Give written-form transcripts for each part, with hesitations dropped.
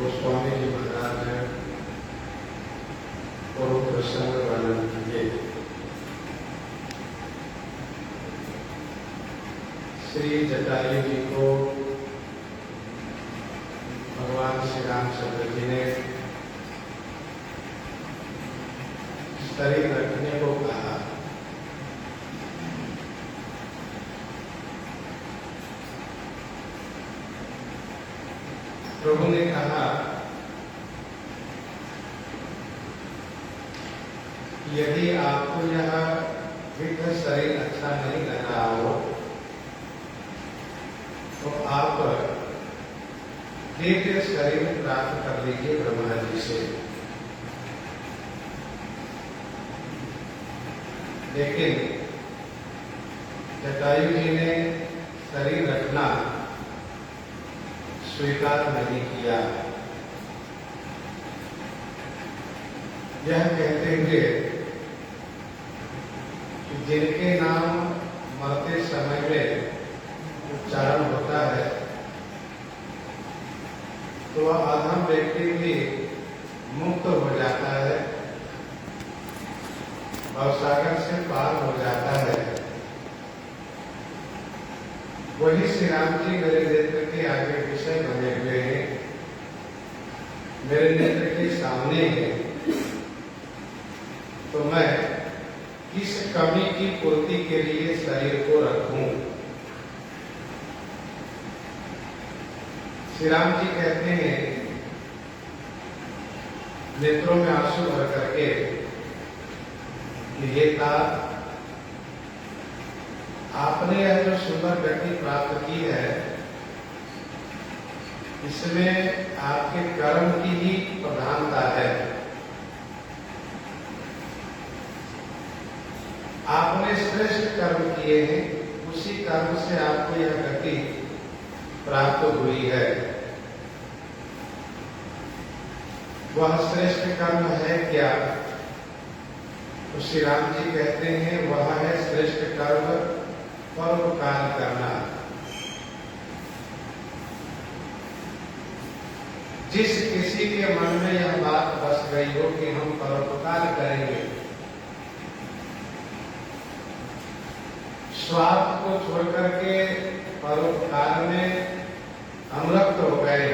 गोस्वामी जी महाराज ने पूर्व प्रसंग वर्णन किए। श्री जटायु जी को भगवान श्री रामचंद्र जी ने शरीर रखने को कहा। प्रभु ने कहा यदि आपको यह विग्रह शरीर अच्छा नहीं लग रहा हो तो आप दिव्य शरीर प्राप्त कर लीजिए ब्रह्मा जी से। लेकिन जटायु जी ने शरीर रखना स्वीकार नहीं किया। यह कहते हुए कि जिनके नाम मरते समय में उच्चारण होता है तो वह अधम व्यक्ति भी मुक्त हो जाता है, भवसागर से पार हो जाता है। वही श्री राम जी मेरे नेत्र के आगे विषय बने हुए हैं, मेरे नेत्र के सामने है, तो मैं किस कमी की पूर्ति के लिए शरीर को रखूं। श्री राम जी कहते हैं नेत्रों में आंसू भर करके कि हे तात, आपने यह जो सुंदर गति प्राप्त की है इसमें आपके कर्म की ही प्रधानता है। आपने श्रेष्ठ कर्म किए हैं, उसी कर्म से आपको यह गति प्राप्त हुई है। वह श्रेष्ठ कर्म है क्या? तो श्री राम जी कहते हैं वह है श्रेष्ठ कर्म परोपकार करना। जिस किसी के मन में यह बात बस गई हो कि हम परोपकार करेंगे, स्वार्थ को छोड़ करके परोपकार में अनुरक्त हो गए,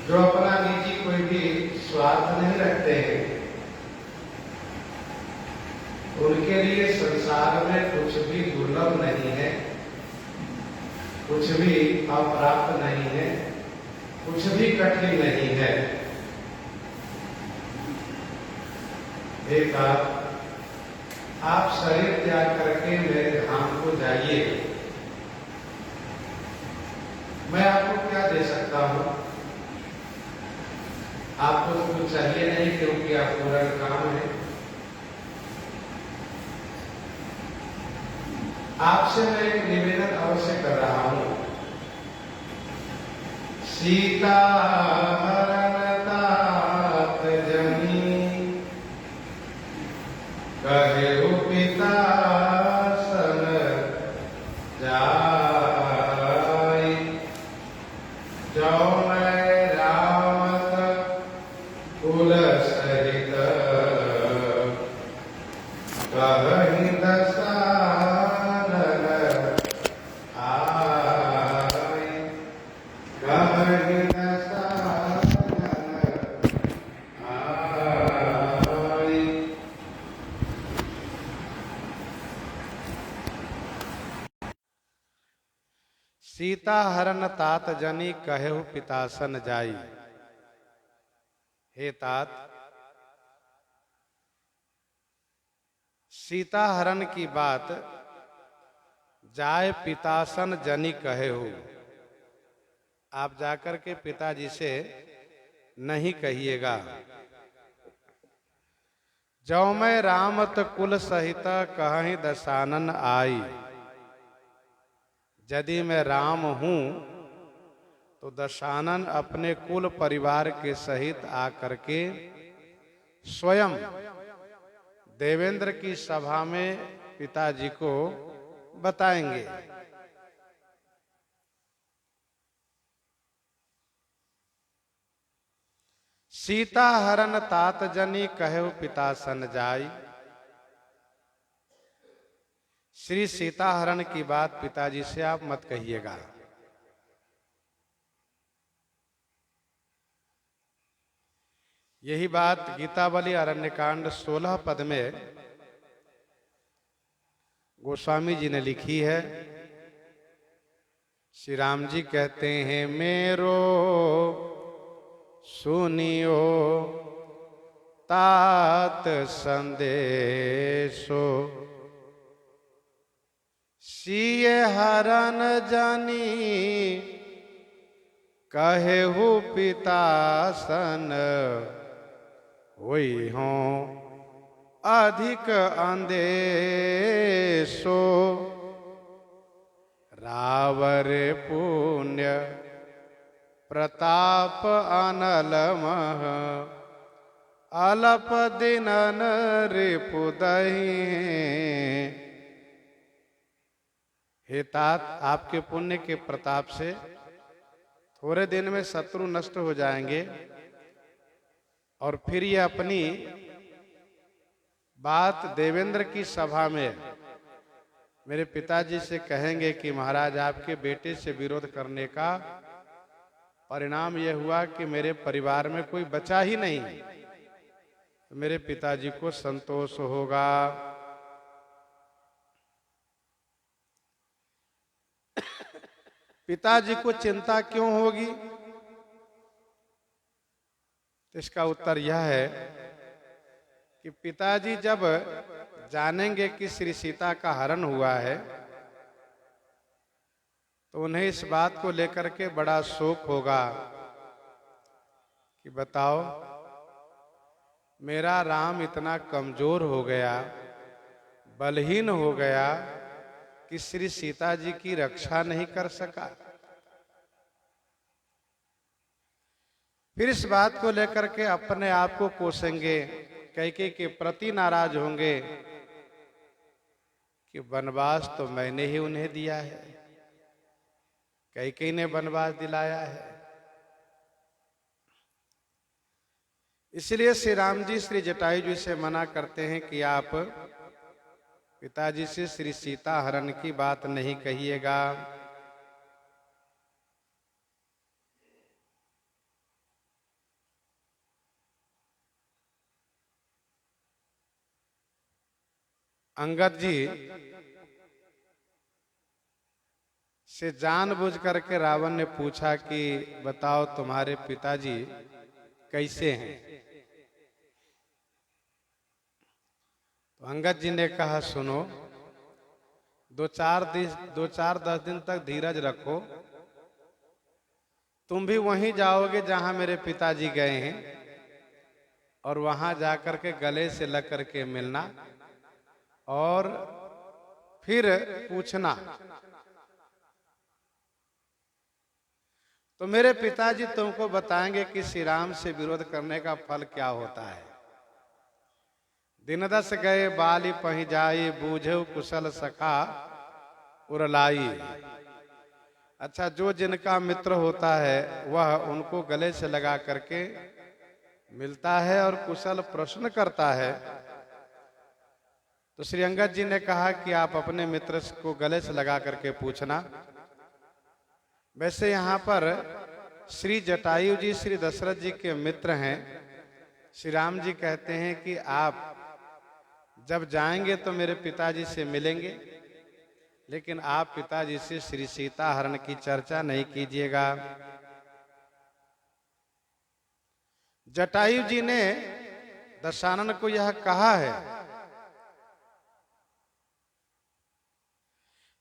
जो अपना निजी कोई भी स्वार्थ नहीं रखते हैं, उनके लिए संसार में कुछ भी दुर्लभ नहीं है, कुछ भी अप्राप्त नहीं है, कुछ भी कठिन नहीं है। एक आप शरीर त्याग करके मेरे धाम को जाइए, मैं आपको क्या दे सकता हूं? आपको तो कुछ चाहिए नहीं क्योंकि आप पूरा काम है। आपसे मैं एक निवेदन अवश्य कर रहा हूं। सीता हरण तात जनी कहे पिता सन जाय, जो मैं रामत कुल सहित कहि दसानन आय, कहि दसानन आय। सीता हरण तात जनी कहेहु पितासन जाई। हे तात, सीता हरण की बात जाय पितासन जनी कहे हो, आप जाकर के पिताजी से नहीं कहिएगा। जो मैं रामत कुल सहित कहीं दसानन आई, यदि मैं राम हूं तो दशानन अपने कुल परिवार के सहित आकर के स्वयं देवेंद्र की सभा में पिताजी को बताएंगे। सीता हरण तात जनी कहु पिता सन जाई। श्री सीता हरण की बात पिताजी से आप मत कहिएगा। यही बात गीतावली अरण्यकांड 16 पद में गोस्वामी जी ने लिखी है। श्री राम जी कहते हैं मेरो सुनियो तात संदेशो, सिय हरन जानी कहेहु पिता सन, होई हो अधिक अंदेशो। रावर पुण्य प्रताप अनलमह, अलप दिनन रिपुदहि। हे तात, आपके पुण्य के प्रताप से थोड़े दिन में शत्रु नष्ट हो जाएंगे और फिर ये अपनी बात देवेंद्र की सभा में मेरे पिताजी से कहेंगे कि महाराज आपके बेटे से विरोध करने का परिणाम यह हुआ कि मेरे परिवार में कोई बचा ही नहीं। तो मेरे पिताजी को संतोष होगा। पिताजी को चिंता क्यों होगी? तो इसका उत्तर यह है कि पिताजी जब जानेंगे कि श्री सीता का हरण हुआ है तो उन्हें इस बात को लेकर के बड़ा शोक होगा कि बताओ, मेरा राम इतना कमजोर हो गया, बलहीन हो गया कि श्री सीता जी की रक्षा नहीं कर सका। फिर इस बात को लेकर के अपने आप को कोसेंगे, कैकेयी के प्रति नाराज होंगे कि वनवास तो मैंने ही उन्हें दिया है, कैकेयी ने वनवास दिलाया है। इसलिए श्री राम जी श्री जटायु जी से मना करते हैं कि आप पिताजी से श्री सीता हरण की बात नहीं कहिएगा। अंगद जी से जानबूझ करके रावण ने पूछा कि बताओ तुम्हारे पिताजी कैसे हैं? तो अंगद जी ने कहा सुनो, 2-4-10 दिन तक धीरज रखो। तुम भी वहीं जाओगे जहां मेरे पिताजी गए हैं और वहां जाकर के गले से लग करके मिलना और फिर पूछना। तो मेरे पिताजी तुमको बताएंगे कि श्री राम से विरोध करने का फल क्या होता है। दिन 10 गए बाली पही जाई, बूझे कुशल सखा उरलाई। अच्छा, जो जिनका मित्र होता है वह उनको गले से लगा करके मिलता है और कुशल प्रश्न करता है। तो श्री अंगद जी ने कहा कि आप अपने मित्र को गले से लगा करके पूछना। वैसे यहाँ पर श्री जटायु जी श्री दशरथ जी के मित्र हैं। श्री राम जी कहते हैं कि आप जब जाएंगे तो मेरे पिताजी से मिलेंगे, लेकिन आप पिताजी से श्री सीता हरण की चर्चा नहीं कीजिएगा। जटायु जी ने दशानन को यह कहा है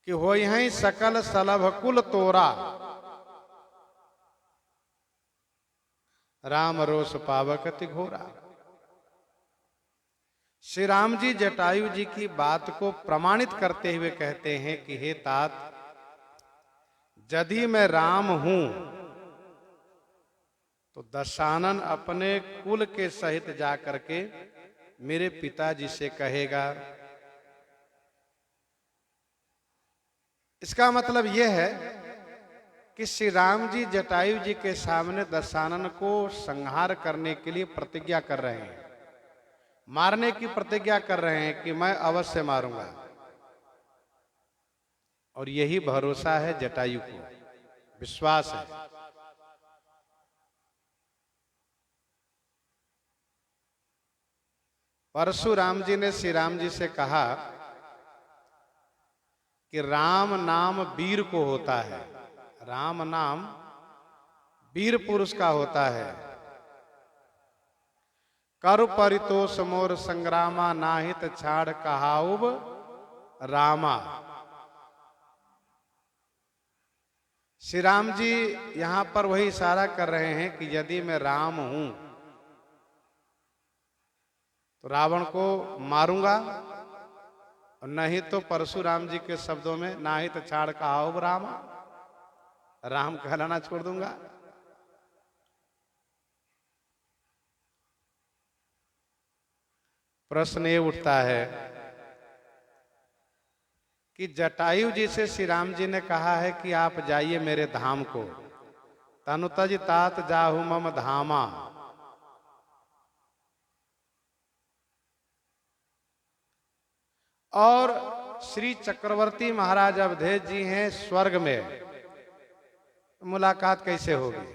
कि हो यहीं सकल सलभ कुल तोरा, राम रोष पावक अति घोरा। श्री राम जी जटायु जी की बात को प्रमाणित करते हुए कहते हैं कि हे तात, यदि मैं राम हूं तो दशानन अपने कुल के सहित जाकर के मेरे पिताजी से कहेगा। इसका मतलब यह है कि श्री राम जी जटायु जी के सामने दशानन को संहार करने के लिए प्रतिज्ञा कर रहे हैं, मारने की प्रतिज्ञा कर रहे हैं कि मैं अवश्य मारूंगा। और यही भरोसा है जटायु को, विश्वास है। परशुराम जी ने श्री राम जी से कहा कि राम नाम वीर को होता है, राम नाम वीर पुरुष का होता है। करु परितोष मोर संग्रामा नाहित छाड़ कहाउब रामा। श्री राम जी यहां पर वही इशारा कर रहे हैं कि यदि मैं राम हूं तो रावण को मारूंगा, और नहीं तो परशुराम जी के शब्दों में नाहित छाड़ कहाउब रामा, राम कहलाना छोड़ दूंगा। प्रश्न ये उठता है कि जटायु जी से श्री राम जी ने कहा है कि आप जाइए मेरे धाम को, तनुतज तात जाहु मम धामा। और श्री चक्रवर्ती महाराज अवधेश जी हैं स्वर्ग में, मुलाकात कैसे होगी?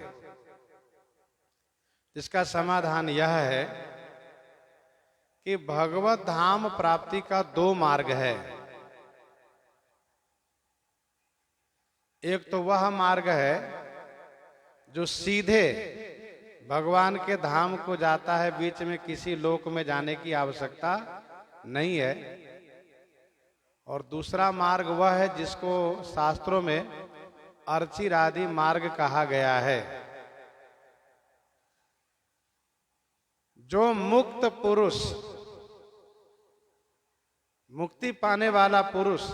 इसका समाधान यह है कि भगवत धाम प्राप्ति का दो मार्ग है। एक तो वह मार्ग है जो सीधे भगवान के धाम को जाता है, बीच में किसी लोक में जाने की आवश्यकता नहीं है। और दूसरा मार्ग वह है जिसको शास्त्रों में अर्चिरादि मार्ग कहा गया है। जो मुक्त पुरुष, मुक्ति पाने वाला पुरुष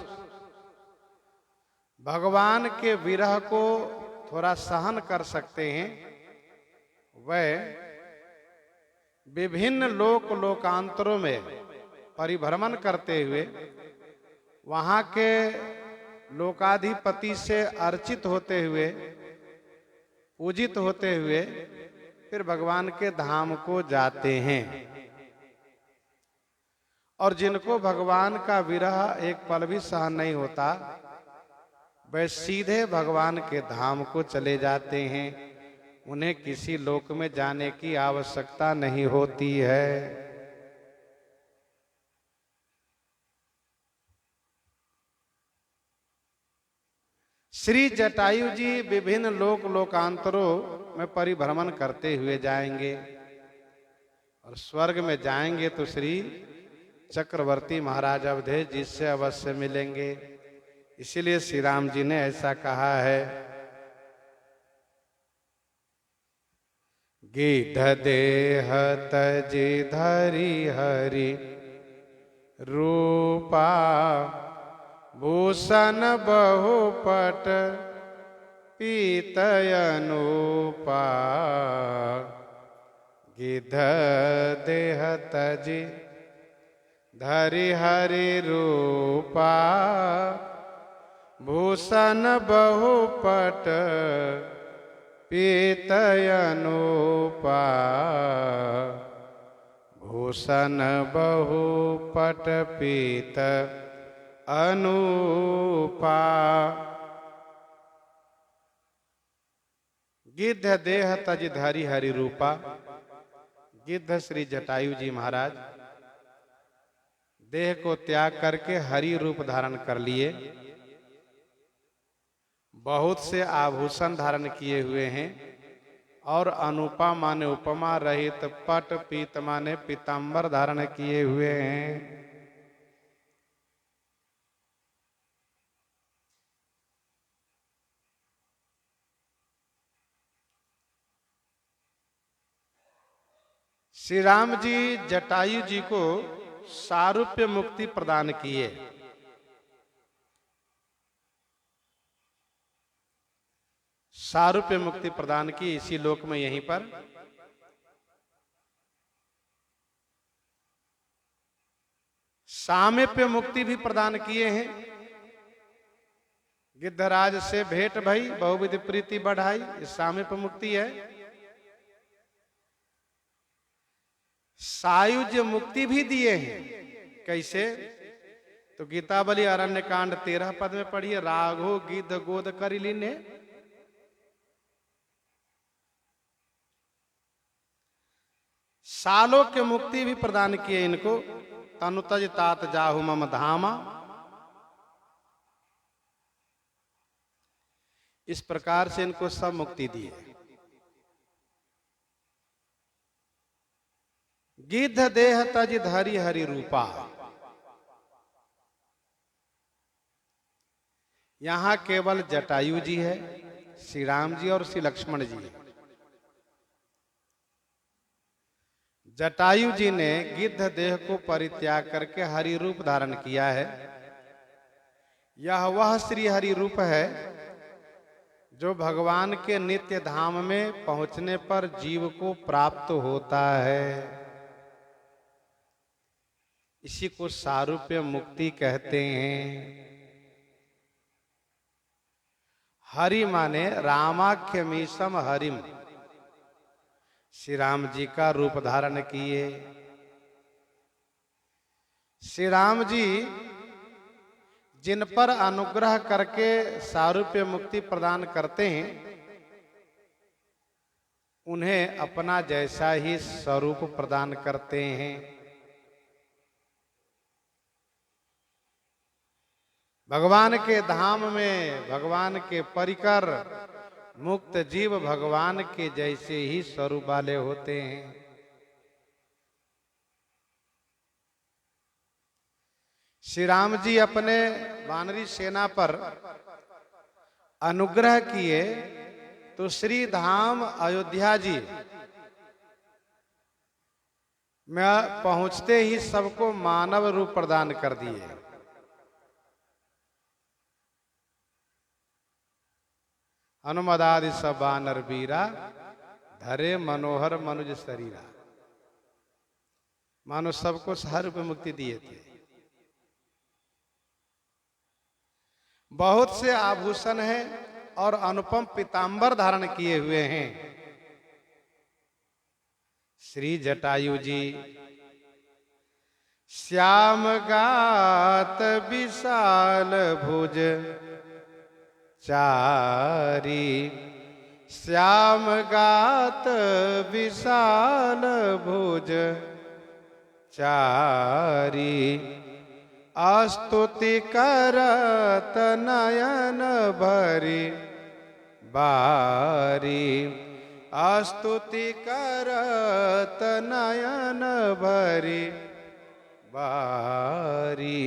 भगवान के विरह को थोड़ा सहन कर सकते हैं, वह विभिन्न लोकांतरों में परिभ्रमण करते हुए वहां के लोकाधिपति से अर्चित होते हुए, पूजित होते हुए फिर भगवान के धाम को जाते हैं। और जिनको भगवान का विरह एक पल भी सहन नहीं होता, वे सीधे भगवान के धाम को चले जाते हैं, उन्हें किसी लोक में जाने की आवश्यकता नहीं होती है। श्री जटायु जी विभिन्न लोकांतरों में परिभ्रमण करते हुए जाएंगे, और स्वर्ग में जाएंगे तो श्री चक्रवर्ती महाराज अवधेश जी से अवश्य मिलेंगे। इसीलिए श्री राम जी ने ऐसा कहा है, गिद्ध देह तजि धरि हरि रूपा, भूषण बहुपट पीतय अनूपा। गिद्ध देह तजि धरि हरि रूपा, भूषण बहुपट पीतय अनूपा। भूषण बहुपट पीत अनूपा। गिद्ध देह तज धरि हरि रूपा। गिद्ध श्री जटायु जी महाराज देह को त्याग करके हरि रूप धारण कर लिए, बहुत से आभूषण धारण किए हुए हैं, और अनुपा माने उपमा रहित पट, पीत माने पीतांबर धारण किए हुए हैं। श्री राम जी जटायु जी को सारूप्य मुक्ति प्रदान किए। सारूप्य मुक्ति प्रदान की इसी लोक में, यहीं पर। सामीप्य मुक्ति भी प्रदान किए हैं। गिद्धराज से भेंट भई, बहुविध प्रीति बढ़ाई, इस सामीप्य मुक्ति है। सायुज्य मुक्ति भी दिए हैं। कैसे? तो गीतावली अरण्य कांड 13 पद में पढ़िए, राघो गिद्ध गोद करि लीने। सालों के मुक्ति भी प्रदान किए इनको। तनु तज तात जाहु मम धामा। इस प्रकार से इनको सब मुक्ति दी है। गिद्ध देह तज धरि हरि रूपा। यहां केवल जटायु जी है, श्री राम जी और श्री लक्ष्मण जी है। जटायु जी ने गिद्ध देह को परित्याग करके हरि रूप धारण किया है। यह वह श्री हरि रूप है जो भगवान के नित्य धाम में पहुंचने पर जीव को प्राप्त होता है। इसी को सारूप्य मुक्ति कहते हैं। हरि माने रामाख्यमीशम हरिम, श्री राम जी का रूप धारण किए। श्री राम जी जिन पर अनुग्रह करके सारूप्य मुक्ति प्रदान करते हैं, उन्हें अपना जैसा ही स्वरूप प्रदान करते हैं। भगवान के धाम में, भगवान के परिकर मुक्त जीव भगवान के जैसे ही स्वरूप वाले होते हैं। श्री राम जी अपने वानरी सेना पर अनुग्रह किए तो श्री धाम अयोध्या जी में पहुंचते ही सबको मानव रूप प्रदान कर दिए। हनुमदादि सब बानर बीरा, धरे मनोहर मनुज शरीरा। मानो सबको सारूप्य मुक्ति दिए थे। बहुत से आभूषण हैं और अनुपम पीतांबर धारण किए हुए हैं। श्री जटायु जी श्याम गात विशाल भुज चारी। श्याम गात विशाल भुज चारी। स्तुति करत नयन भरी बारी। स्तुति करत नयन भरी बारी।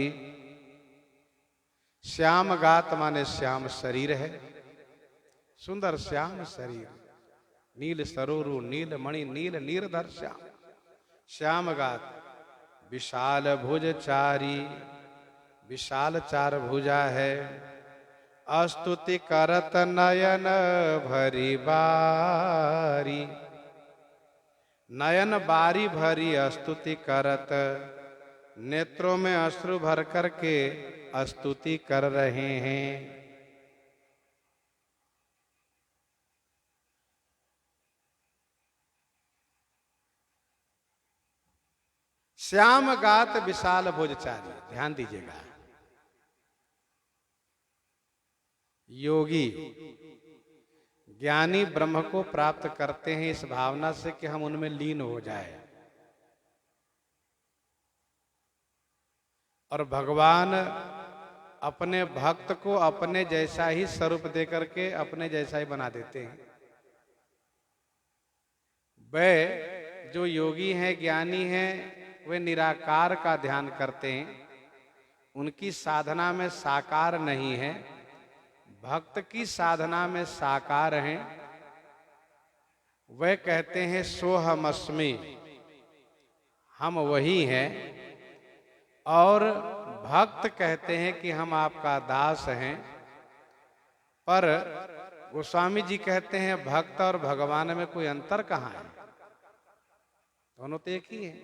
श्याम गात माने श्याम शरीर है, सुंदर श्याम शरीर। नील सरोरु नील मणि नील नीरधर श्याम। श्याम गात विशाल भुज चारी, विशाल चार भुजा है। स्तुति करत नयन भरी बारी। नयन बारी भरी स्तुति करत, नेत्रों में अश्रु भर करके स्तुति कर रहे हैं। श्याम गात विशाल भुजचारी। ध्यान दीजिएगा, योगी ज्ञानी ब्रह्म को प्राप्त करते हैं इस भावना से कि हम उनमें लीन हो जाए, और भगवान अपने भक्त को अपने जैसा ही स्वरूप देकर के अपने जैसा ही बना देते हैं। वे जो योगी हैं, ज्ञानी हैं, वे निराकार का ध्यान करते हैं। उनकी साधना में साकार नहीं है, भक्त की साधना में साकार हैं। वे कहते हैं सोहमस्मि, हम वही हैं। और भक्त कहते हैं कि हम आपका दास हैं। पर गोस्वामी जी कहते हैं भक्त और भगवान में कोई अंतर कहाँ है? दोनों तो एक ही है,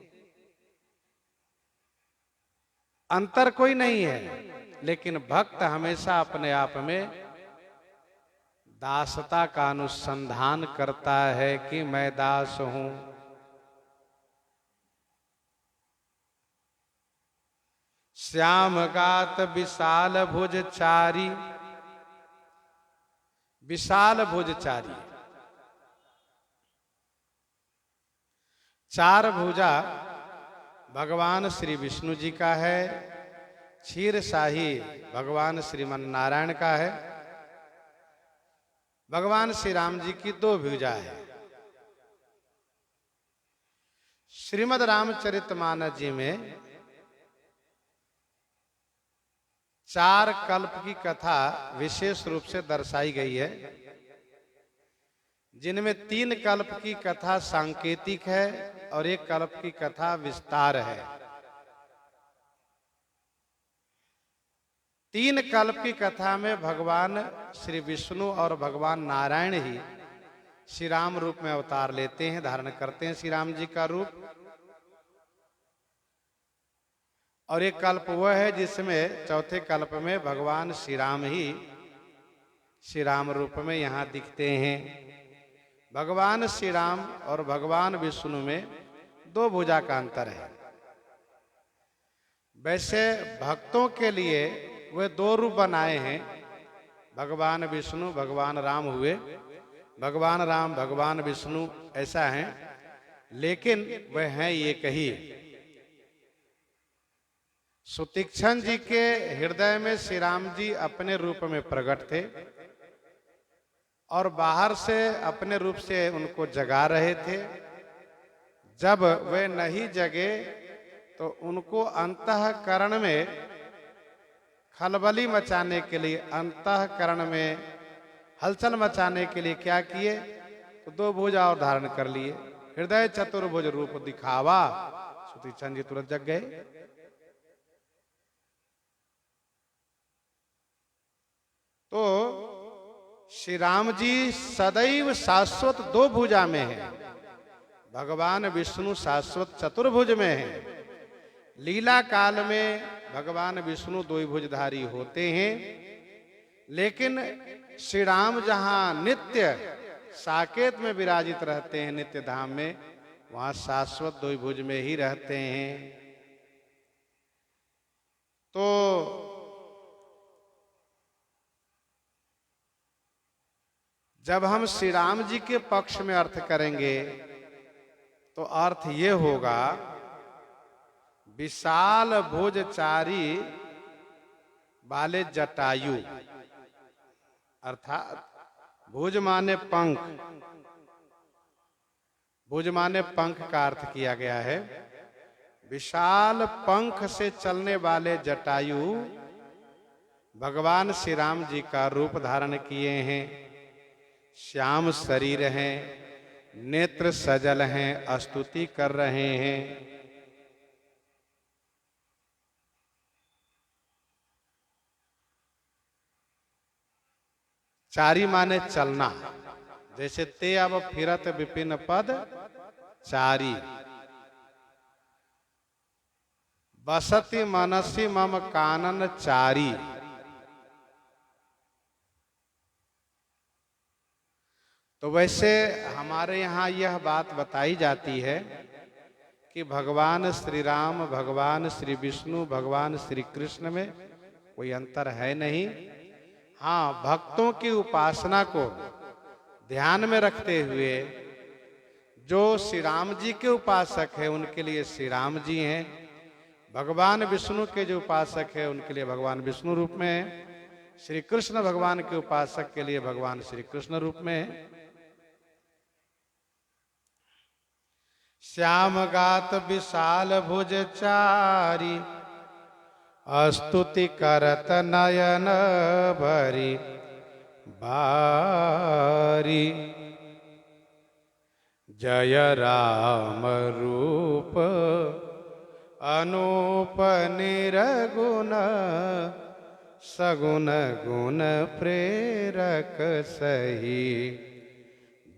अंतर कोई नहीं है। लेकिन भक्त हमेशा अपने आप में दासता का अनुसंधान करता है कि मैं दास हूं। श्याम गात विशाल भुज चारी, विशाल भुज चारी, चार भुजा भगवान श्री विष्णु जी का है, क्षीर शाही भगवान श्रीमन नारायण का है, भगवान श्री राम जी की दो भुजा है। श्रीमद् रामचरितमानस जी में चार कल्प की कथा विशेष रूप से दर्शाई गई है, जिनमें तीन कल्प की कथा सांकेतिक है और एक कल्प की कथा विस्तार है। तीन कल्प की कथा में भगवान श्री विष्णु और भगवान नारायण ही श्री राम रूप में अवतार लेते हैं, धारण करते हैं श्री राम जी का रूप। और एक कल्प वह है जिसमें चौथे कल्प में भगवान श्री राम ही श्री राम रूप में यहां दिखते हैं। भगवान श्री राम और भगवान विष्णु में दो भुजा का अंतर है। वैसे भक्तों के लिए वे दो रूप बनाए हैं, भगवान विष्णु भगवान राम हुए, भगवान राम भगवान विष्णु ऐसा है, लेकिन वह हैं एक ही। सुतीक्षण जी के हृदय में श्री राम जी अपने रूप में प्रकट थे और बाहर से अपने रूप से उनको जगा रहे थे। जब वे नहीं जगे तो उनको अंतःकरण में खलबली मचाने के लिए, अंतःकरण में हलचल मचाने के लिए क्या किए, तो दो भुजा और धारण कर लिए, हृदय चतुर्भुज रूप दिखावा। सुतीक्षण जी तुरंत जग गए। तो श्री राम जी सदैव शाश्वत दो भुजा में हैं, भगवान विष्णु शाश्वत चतुर्भुज में हैं। लीला काल में भगवान विष्णु द्विभुजधारी होते हैं, लेकिन श्री राम जहां नित्य साकेत में विराजित रहते हैं, नित्य धाम में, वहां शाश्वत द्विभुज में ही रहते हैं। तो जब हम श्री राम जी के पक्ष में अर्थ करेंगे तो अर्थ ये होगा, विशाल भुजचारी वाले जटायु, अर्थात भुज माने पंख, भुज माने पंख का अर्थ किया गया है। विशाल पंख से चलने वाले जटायु भगवान श्री राम जी का रूप धारण किए हैं। श्याम शरीर हैं, नेत्र सजल हैं, स्तुति कर रहे हैं। चारी माने चलना, जैसे ते अब फिरत विपिन पद चारी। बसति मनसी मम कानन चारी। तो वैसे हमारे यहाँ यह बात बताई जाती है कि भगवान श्री राम, भगवान श्री विष्णु, भगवान श्री कृष्ण में कोई अंतर है नहीं। हाँ, भक्तों की उपासना को ध्यान में रखते हुए जो श्री राम जी के उपासक है उनके लिए श्री राम जी हैं, भगवान विष्णु के जो उपासक है उनके लिए भगवान विष्णु रूप में है, श्री कृष्ण भगवान के उपासक के लिए भगवान श्री कृष्ण रूप में है। श्याम गात विशाल भुज चारी, स्तुति करत नयन भरी बारी। जय राम रूप अनूप निरगुण, सगुण गुण प्रेरक सही।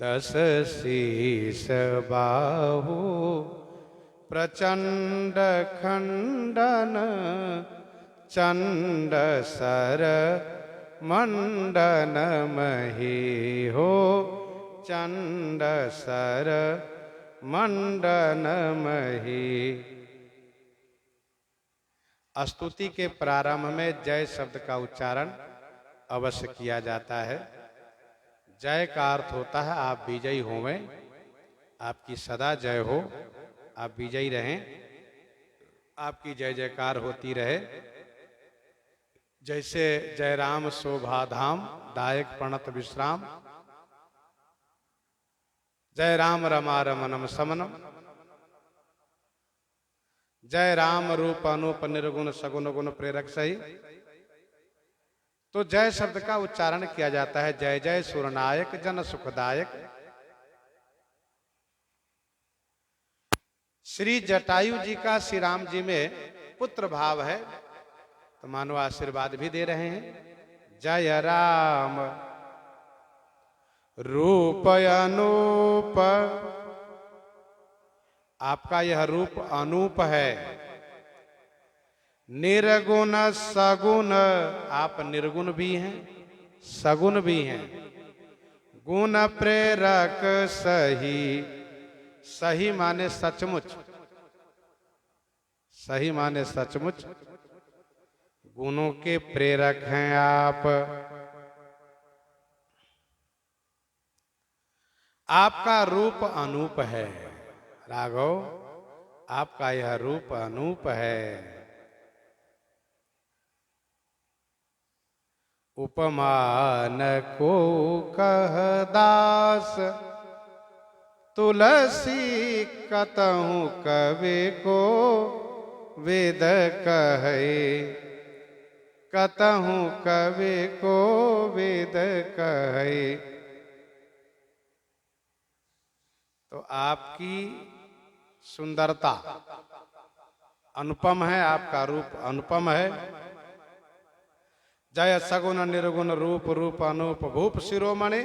दस शीस बाहु प्रचंड खंडन, चंड सर मंडन मही हो, चंड सर मंडन मही। स्तुति के प्रारंभ में जय शब्द का उच्चारण अवश्य किया जाता है। जय का अर्थ होता है आप विजयी होवें, आपकी सदा जय हो, आप विजयी रहें, आपकी जय जयकार होती रहे। जैसे जय राम शोभा धाम, दायक प्रणत विश्राम, जय राम रमा रमनम समनम, जय राम रूप अनूप निर्गुण सगुण गुण प्रेरक सही। तो जय शब्द का उच्चारण किया जाता है। जय जय सुरनायक जन सुखदायक। श्री जटायु जी का श्री राम जी में पुत्र भाव है, तो मानो आशीर्वाद भी दे रहे हैं। जय राम रूप अनूप, आपका यह रूप अनूप है। निर्गुण सगुण, आप निर्गुण भी हैं सगुण भी हैं। गुण प्रेरक सही, सही माने सचमुच, सही माने सचमुच, गुणों के प्रेरक हैं आप। आपका रूप अनूप है राघव, आपका यह रूप अनूप है। उपमान को कह दास, तुलसी कतहु कवि को वेद कहे, कतहु कवि को वेद कहे। तो आपकी सुंदरता अनुपम है, आपका रूप अनुपम है। जय सगुण निर्गुण रूप, रूप अनूप भूप शिरोमणि।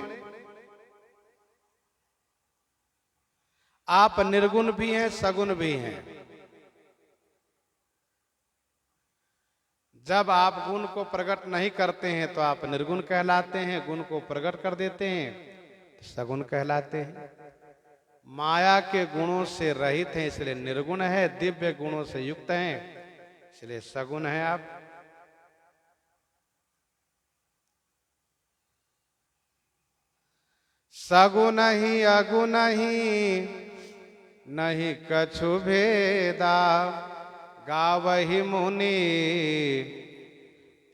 आप निर्गुण भी हैं सगुण भी हैं। जब आप गुण को प्रकट नहीं करते हैं तो आप निर्गुण कहलाते हैं, गुण को प्रकट कर देते हैं तो सगुण कहलाते हैं। माया के गुणों से रहित हैं इसलिए निर्गुण है, दिव्य गुणों से युक्त हैं इसलिए सगुण है आप। सगुण ही अगुण ही नहीं कछु भेदा, गावहि मुनि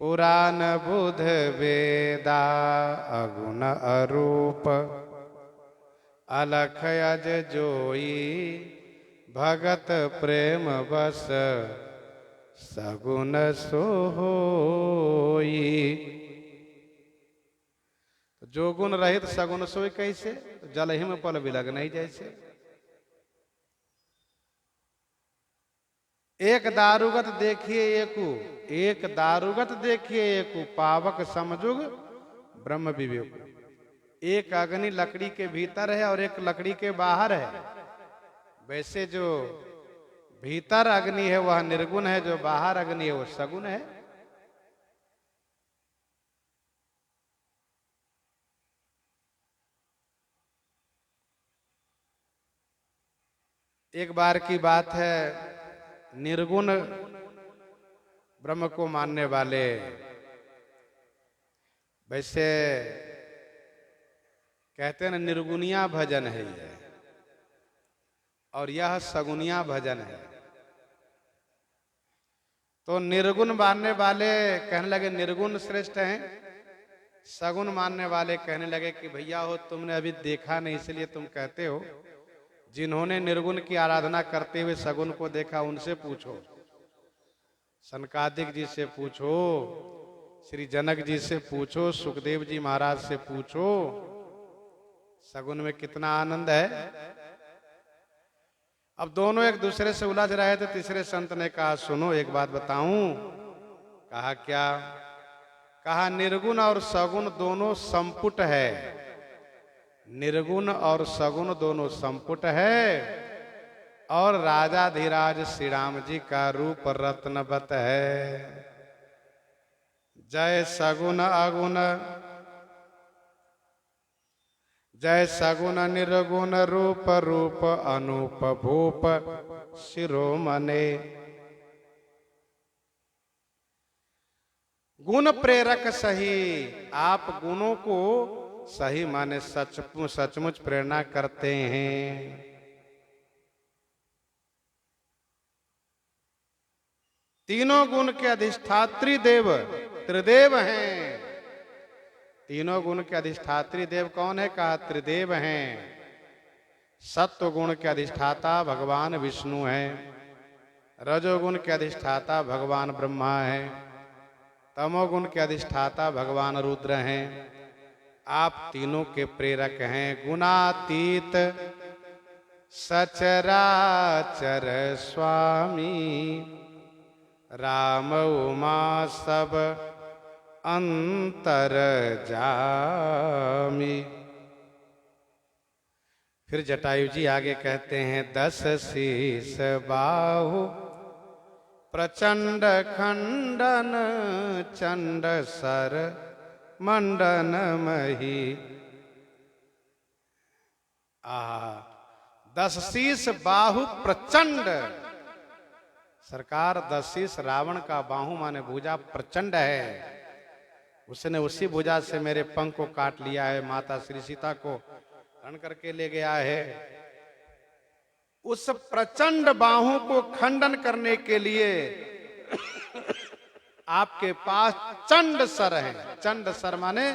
पुराण बुध वेदा। अगुण अरूप अलख अज जोई, भगत प्रेम बस सगुण सोई। जो गुण रहित सगुण सोई कैसे, जल हिम पल बिलग नहीं जैसे। एक दारुगत देखिए एकु, एक दारुगत देखिए एकु, पावक समझुग ब्रह्म विवेक। एक अग्नि लकड़ी के भीतर है और एक लकड़ी के बाहर है। वैसे जो भीतर अग्नि है वह निर्गुण है, जो बाहर अग्नि है वह सगुण है। एक बार की बात है, निर्गुण ब्रह्म को मानने वाले, वैसे कहते हैं ना निर्गुणिया भजन है ये, और यह सगुनिया भजन है। तो निर्गुण मानने वाले कहने लगे निर्गुण श्रेष्ठ हैं, सगुण मानने वाले कहने लगे कि भैया हो तुमने अभी देखा नहीं इसलिए तुम कहते हो। जिन्होंने निर्गुण की आराधना करते हुए सगुण को देखा उनसे पूछो, सनकादिक जी से पूछो, श्री जनक जी से पूछो, सुखदेव जी महाराज से पूछो, सगुन में कितना आनंद है। अब दोनों एक दूसरे से उलझ रहे थे, तीसरे संत ने कहा सुनो एक बात बताऊं। कहा क्या? कहा निर्गुण और सगुण दोनों संपुट है, निर्गुण और सगुण दोनों संपुट है, और राजा धीराज श्री राम जी का रूप रत्नवत है। जय सगुन अगुण, जय सगुन निर्गुण रूप रूप अनूप भूप शिरोमणे। गुण प्रेरक सही, आप गुणों को सही माने सचमुच प्रेरणा करते हैं। तीनों गुण के अधिष्ठात्री देव त्रिदेव हैं। तीनों गुण के अधिष्ठात्री देव कौन है? कहा त्रिदेव हैं। सत्व गुण के अधिष्ठाता भगवान विष्णु हैं, रजोगुण के अधिष्ठाता भगवान ब्रह्मा हैं, तमोगुण के अधिष्ठाता भगवान रुद्र हैं। आप तीनों के प्रेरक हैं। गुणातीत सचराचर स्वामी, राम उमा सब अंतर जामी। फिर जटायु जी आगे कहते हैं, 10 शीस बाहु प्रचंड खंडन, चंड सर मंडन मही। 10 शीस बाहु प्रचंड। सरकार 10 शीस रावण का बाहु माने भुजा प्रचंड है। उसने उसी भुजा से मेरे पंख को काट लिया है, माता श्री सीता को हरण करके ले गया है। उस प्रचंड बाहु को खंडन करने के लिए आपके पास चंड सर है। चंड सर माने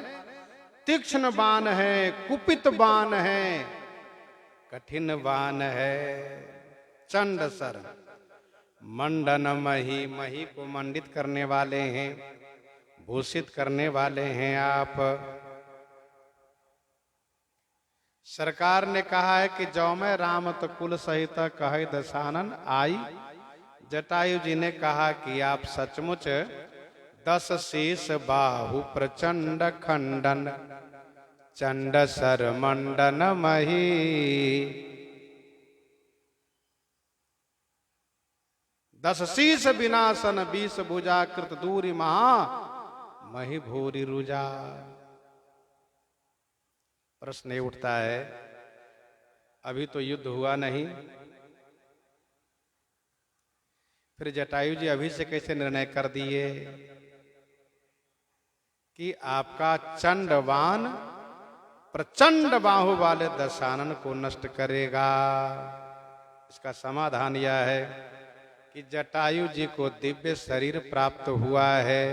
तीक्ष्ण बाण है, कुपित बाण है, कठिन बाण है। चंड सर। मंडन मही, मही को मंडित करने वाले हैं, भूषित करने वाले हैं आप। सरकार ने कहा है कि जौ में रामत कुल सहित कहे दशानन आई। जटायु जी ने कहा कि आप सचमुच 10 शीस बाहु प्रचंड खंडन, चंड सर मंडन मही। दस शीस विनाशन, 20 भुजा कृत दूरी महा, मही भूरि रुजा। प्रश्न उठता है, अभी तो युद्ध हुआ नहीं, फिर जटायु जी अभी से कैसे निर्णय कर दिए कि आपका चंडवान प्रचंड बाहु वाले दशानन को नष्ट करेगा? इसका समाधान यह है कि जटायु जी को दिव्य शरीर प्राप्त हुआ है,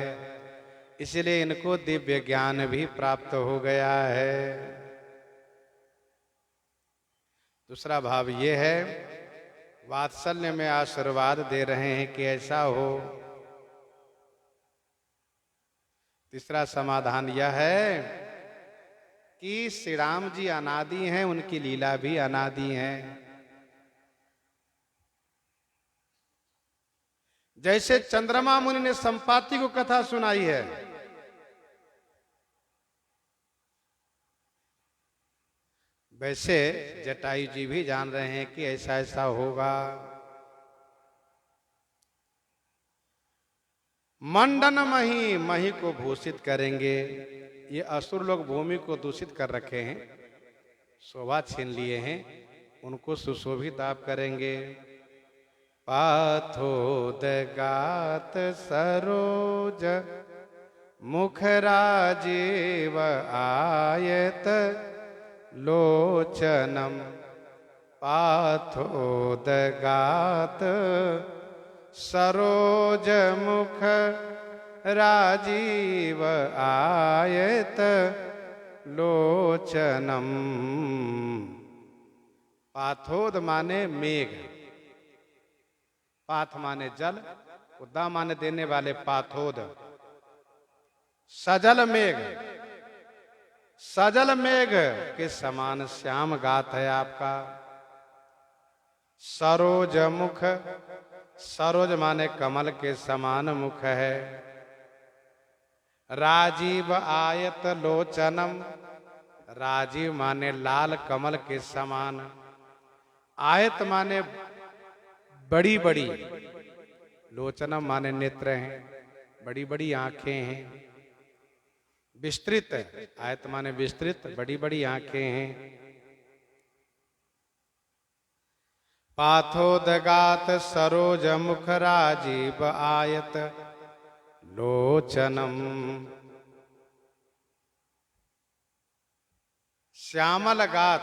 इसलिए इनको दिव्य ज्ञान भी प्राप्त हो गया है। दूसरा भाव ये है, वात्सल्य में आशीर्वाद दे रहे हैं कि ऐसा हो। तीसरा समाधान यह है कि श्री राम जी अनादि हैं, उनकी लीला भी अनादि है। जैसे चंद्रमा मुनि ने संपाति को कथा सुनाई है, वैसे जटायु जी भी जान रहे हैं कि ऐसा ऐसा होगा। मंडन मही, मही को भूषित करेंगे। ये असुर लोग भूमि को दूषित कर रखे हैं, शोभा छीन लिए हैं, उनको सुशोभित आप करेंगे। पाथोदगात सरोज मुख राजीव आयत लोचनम, पाथोदगात सरोज मुख राजीव आयत लोचनम। पाथोद माने मेघ, पाथ माने जल, उद्दा माने देने वाले पाथोद। सजल मेघ, सजल मेघ के समान श्याम गात है आपका। सरोज मुख, सरोज माने कमल के समान मुख है। राजीव आयत लोचनम, राजीव माने लाल कमल के समान। आयत माने बड़ी बड़ी, लोचनम माने नेत्र हैं, बड़ी बड़ी आंखें हैं। विस्तृत, आयत माने विस्तृत, बड़ी बड़ी आंखें हैं। पाथोदगात सरोज मुख राजीव आयत लोचनम। श्यामल गात,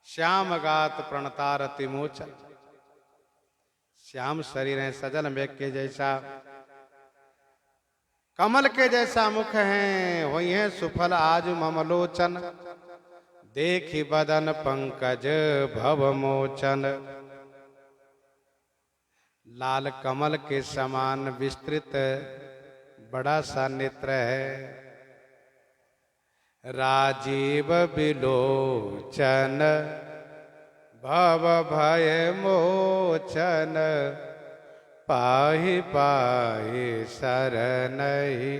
श्याम गात प्रणतारति मोचन। श्याम शरीर है, सजल मेघ के जैसा, कमल के जैसा मुख हैं, वही है सुफल आज ममलोचन। देखी बदन पंकज भव मोचन। लाल कमल के समान विस्तृत बड़ा सा नेत्र है। राजीव बिलोचन भव भय मोचन। पाहि पाहि शरणहि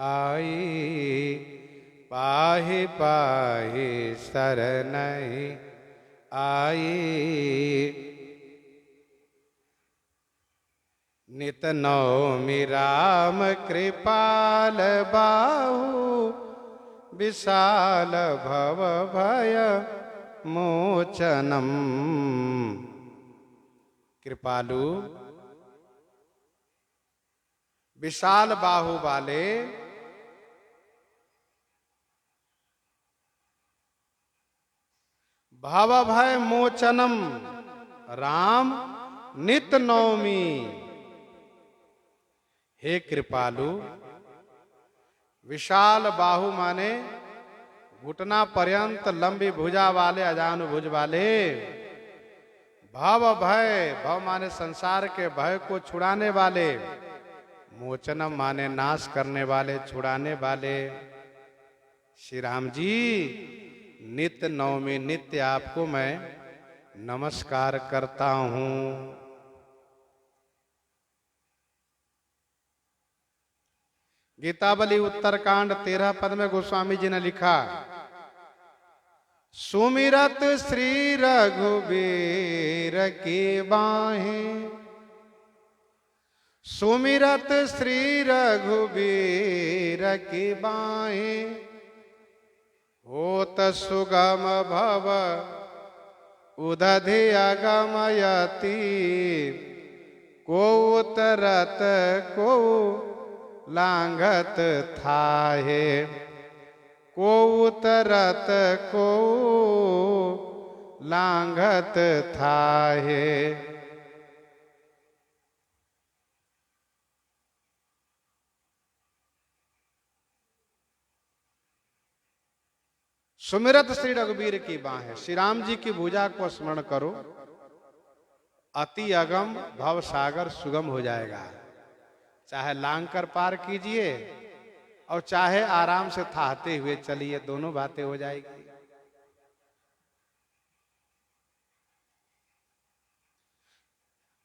आई। पाहि पाहि शरणहि आई। नित नौमि राम कृपाल बाहु। विशाल भव भय मोचनम। कृपालु, विशाल बाहु वाले, भव भय मोचनम। राम नित नौमी। हे कृपालु, विशाल बाहु माने घुटना पर्यंत लंबी भुजा वाले, अजानुभुज वाले। भव भय, भव माने संसार के भय को छुड़ाने वाले। मोचनम माने नाश करने वाले, छुड़ाने वाले। श्री राम जी, नित्य नवमी, नित्य आपको मैं नमस्कार करता हूं। गीतावली उत्तरकांड 13 पद में गोस्वामी जी ने लिखा, सुमिरत श्री रघुबीर की बाहें। सुमिरत श्री रघुबीर की बाहें। होत सुगम भव उदधि अगमयति। को उतरत को लांघत थाहे। को उतरत को लांघत थाहे। सुमिरत श्री रघुबीर की बाहें। श्री राम जी की भुजा को स्मरण करो, अति अगम भव सागर सुगम हो जाएगा। चाहे लांग कर पार कीजिए और चाहे आराम से थाहते हुए चलिए, दोनों बातें हो जाएगी।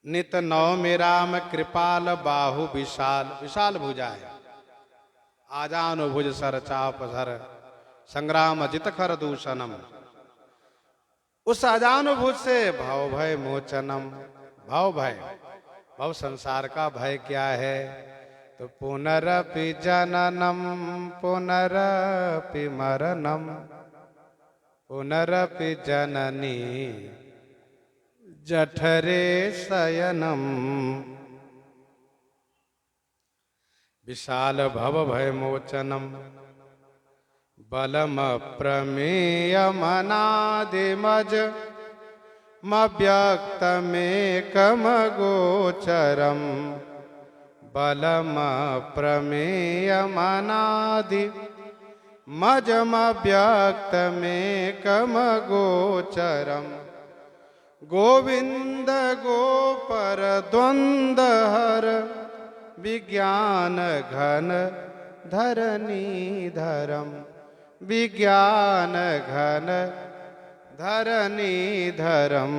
नित नवमि राम कृपाल बाहु विशाल। विशाल भुजा है, आजानुभुज सर चाप धर। संग्राम जित कर दूषणम। उस अजानुभुज से भव भय मोचनम। भव भय, भव संसार का भय क्या है? तो पुनरपि जननम पुनरपि मरणम। पुनरपि जननी जठरे शयनम। विशाल भव भय मोचनम। बलम प्रमेय मनादिमज मव्यक्तमेकम गोचरम। बलम प्रमेय मनादि मजमव्यक्तमेकम गोचरम। गोविंद गोपर द्वंद्वहर विज्ञान घन धरणीधरम। विज्ञान घन धरणीधरम।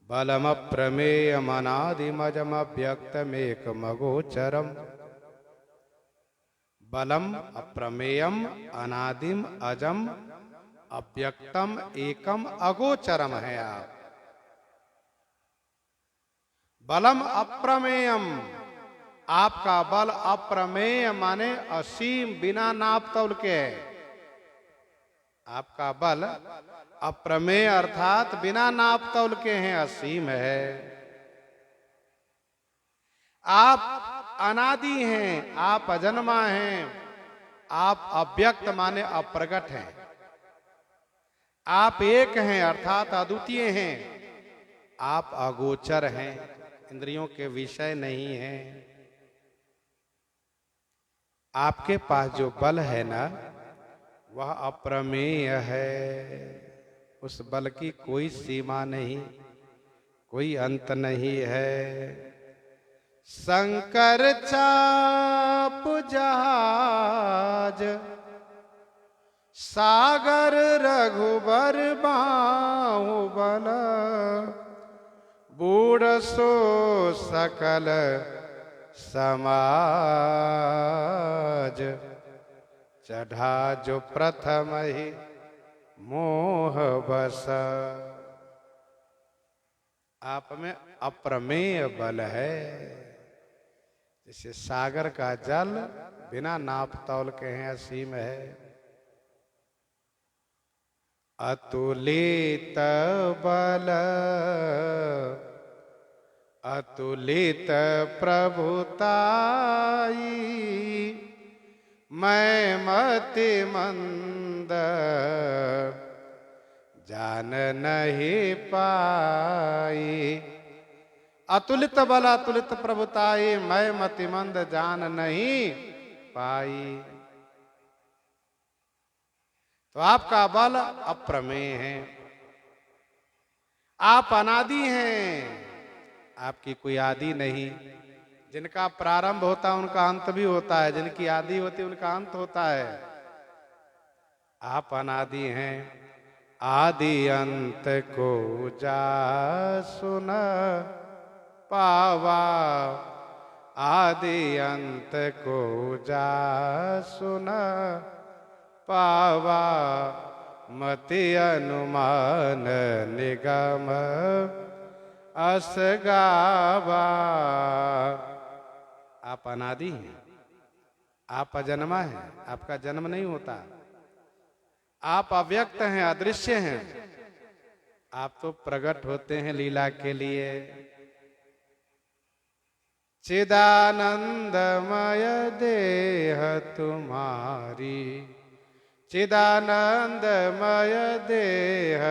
बलम प्रमेय मनादिमजम अव्यक्तमेकमगोचरम। बलम अप्रमेयम अनादिम अजम अव्यक्तम एकम अगोचरम है आप। बलम अप्रमेयम, आपका बल अप्रमेय माने असीम, बिना नाप तौल के है। आपका बल अप्रमेय अर्थात बिना नाप तौल के हैं, असीम है। आप अनादि हैं, आप अजन्मा हैं, आप अव्यक्त माने अप्रगट हैं। आप एक हैं अर्थात अद्वितीय हैं। आप अगोचर हैं, इंद्रियों के विषय नहीं हैं। आपके पास जो बल है ना, वह अप्रमेय है। उस बल की कोई सीमा नहीं, कोई अंत नहीं है। शंकर चाप जहाज, सागर रघुबर बाहुबल, बूढ़ सो सकल समाज, चढ़ा जो प्रथम ही मोह बस। आप में अप्रमेय बल है, जैसे सागर का जल बिना नाप तौल के हैं, असीम है। अतुलित बल अतुलित प्रभुताई, मैं मति मंद जान नहीं पाई। अतुलित बल अतुलित प्रभुताई, मैं मति मंद जान नहीं पाई। तो आपका बल अप्रमेय है। आप अनादि हैं, आपकी कोई आदि नहीं। जिनका प्रारंभ होता है उनका अंत भी होता है, जिनकी आदि होती है उनका अंत होता है। आप अनादि हैं, आदि अंत को जा सुन पावा, आदि अंत को जा सुन पावा, मति अनुमान निगम असगावा। आप अनादि हैं, आप अजन्मा हैं, आपका जन्म नहीं होता। आप अव्यक्त हैं, अदृश्य हैं। आप तो प्रकट होते हैं लीला के लिए। चिदानंदमय देह तुम्हारी, चिदानंदमय देह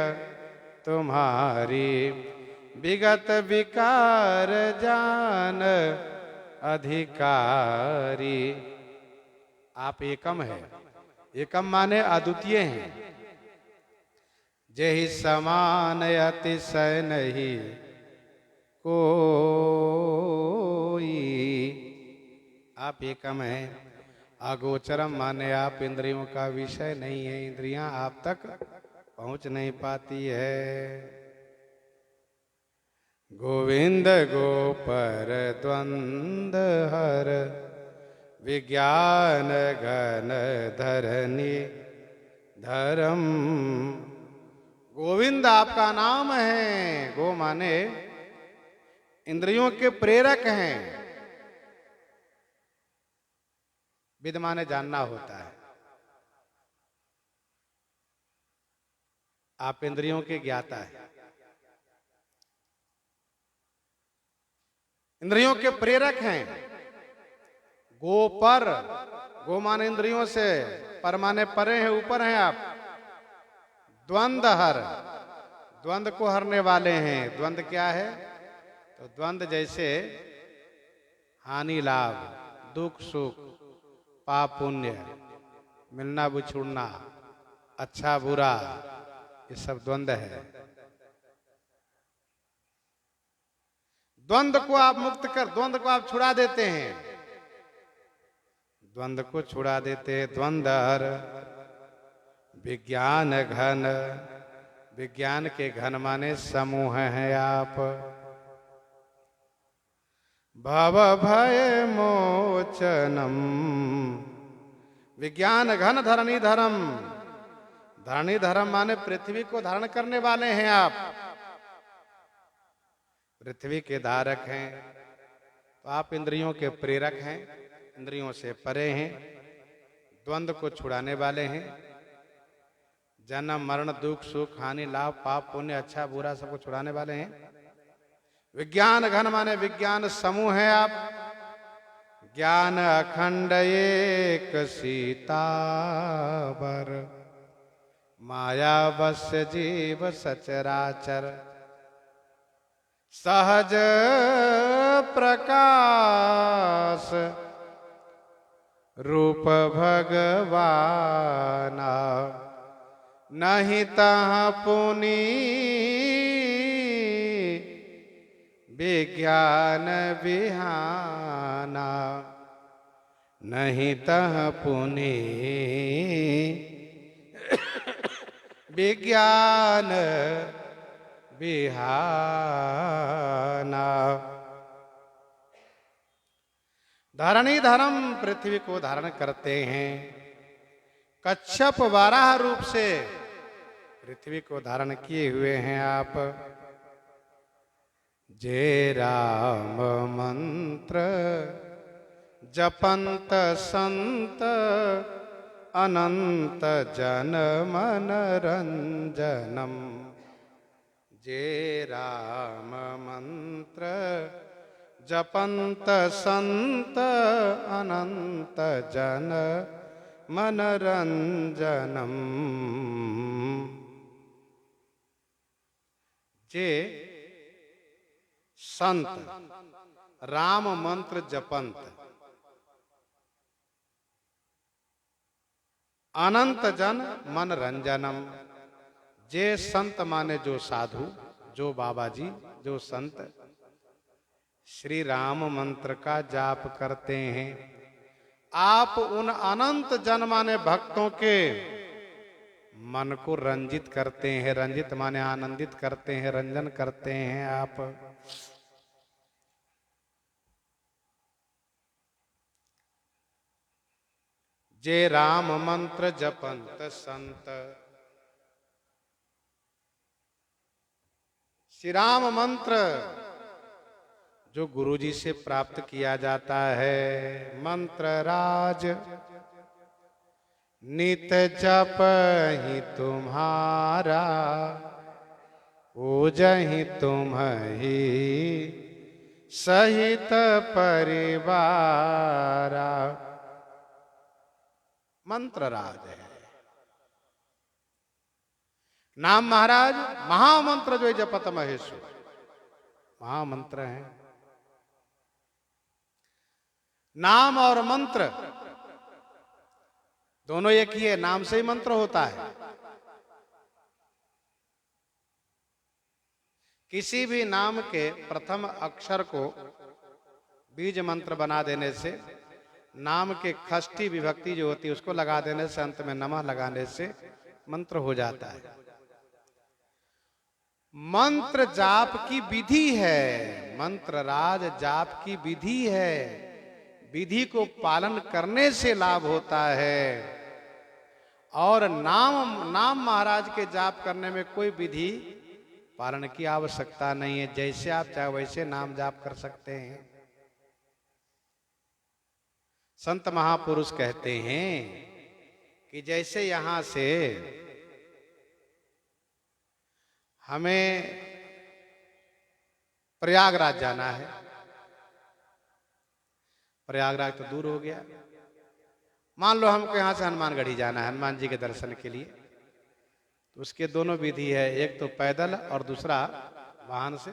तुम्हारी, विगत विकार जान अधिकारी। आप एकम है, एकम माने अद्वितीय हैं। जेहि समान अतिशय नहीं कोई। आप एकम हैं। अगोचरम माने आप इंद्रियों का विषय नहीं है, इंद्रियां आप तक पहुंच नहीं पाती है। गोविंद गोपर द्वंद हर, विज्ञान घन धरनी धर्म। गोविंद आपका नाम है। गो माने इंद्रियों के प्रेरक हैं। विद माने जानना होता है। आप इंद्रियों के ज्ञाता है, इंद्रियों के प्रेरक हैं। गो पर, गो माने इंद्रियों से, पर माने परे हैं, ऊपर हैं आप। द्वंद हर, द्वंद को हरने वाले हैं। द्वंद क्या है? तो द्वंद जैसे हानि लाभ, दुख सुख, पाप पुण्य, मिलना बिछुड़ना, अच्छा बुरा, ये सब द्वंद है। द्वंद को आप मुक्त कर, द्वंद को आप छुड़ा देते हैं, द्वंद को छुड़ा देते हैं। द्वंद हर विज्ञान घन, विज्ञान के घन माने समूह हैं आप। भव भय मोचनम, विज्ञान घन धरणी धर्म, धरणी धर्म माने पृथ्वी को धारण करने वाले हैं आप, पृथ्वी के धारक हैं। तो आप इंद्रियों के प्रेरक हैं, इंद्रियों से परे हैं, द्वंद्व को छुड़ाने वाले हैं, जन्म मरण दुख सुख हानि लाभ पाप पुण्य अच्छा बुरा सबको छुड़ाने वाले हैं। विज्ञान घन माने विज्ञान समूह है आप। ज्ञान अखंड एक सीतावर, माया बस्य जीव सचराचर। सहज प्रकाश रूप भगवाना, नहीं तह पुनि विज्ञान विहाना, नहीं तह पुनि विज्ञान विहाना। धरणी धर्म पृथ्वी को धारण करते हैं, कच्छप वाराह रूप से पृथ्वी को धारण किए हुए हैं आप। जे राम मंत्र जपंत संत, अनंत जन मन रंजनम। जे राम मंत्र जपंत संत, अनंत जन मन रंजनम। जे संत राम मंत्र जपंत, अनंत जन मन रंजनम। जे संत माने जो साधु, जो बाबा जी, जो संत श्री राम मंत्र का जाप करते हैं, आप उन अनंत जन माने भक्तों के मन को रंजित करते हैं। रंजित माने आनंदित करते हैं, रंजन करते हैं आप। जे राम मंत्र जपंत संत, श्री राम मंत्र जो गुरुजी से प्राप्त किया जाता है, मंत्र राज नित जप ही तुम्हारा, ओजहि तुम ही सहित परिवारा। मंत्र राज है नाम महाराज। महामंत्र जो जपत महेश्वर, महामंत्र है। नाम और मंत्र दोनों एक ही है, नाम से ही मंत्र होता है। किसी भी नाम के प्रथम अक्षर को बीज मंत्र बना देने से, नाम के खष्टी विभक्ति जो होती है उसको लगा देने से, अंत में नमः लगाने से मंत्र हो जाता है। मंत्र जाप की विधि है, मंत्र राज जाप की विधि है। विधि को पालन करने से लाभ होता है। और नाम महाराज के जाप करने में कोई विधि पालन की आवश्यकता नहीं है। जैसे आप चाहे वैसे नाम जाप कर सकते हैं। संत महापुरुष कहते हैं कि जैसे यहां से हमें प्रयागराज जाना है, प्रयागराज तो दूर हो गया। मान लो हमको यहां से हनुमानगढ़ी जाना है हनुमान जी के दर्शन के लिए, तो उसके दोनों विधि है, एक तो पैदल और दूसरा वाहन से।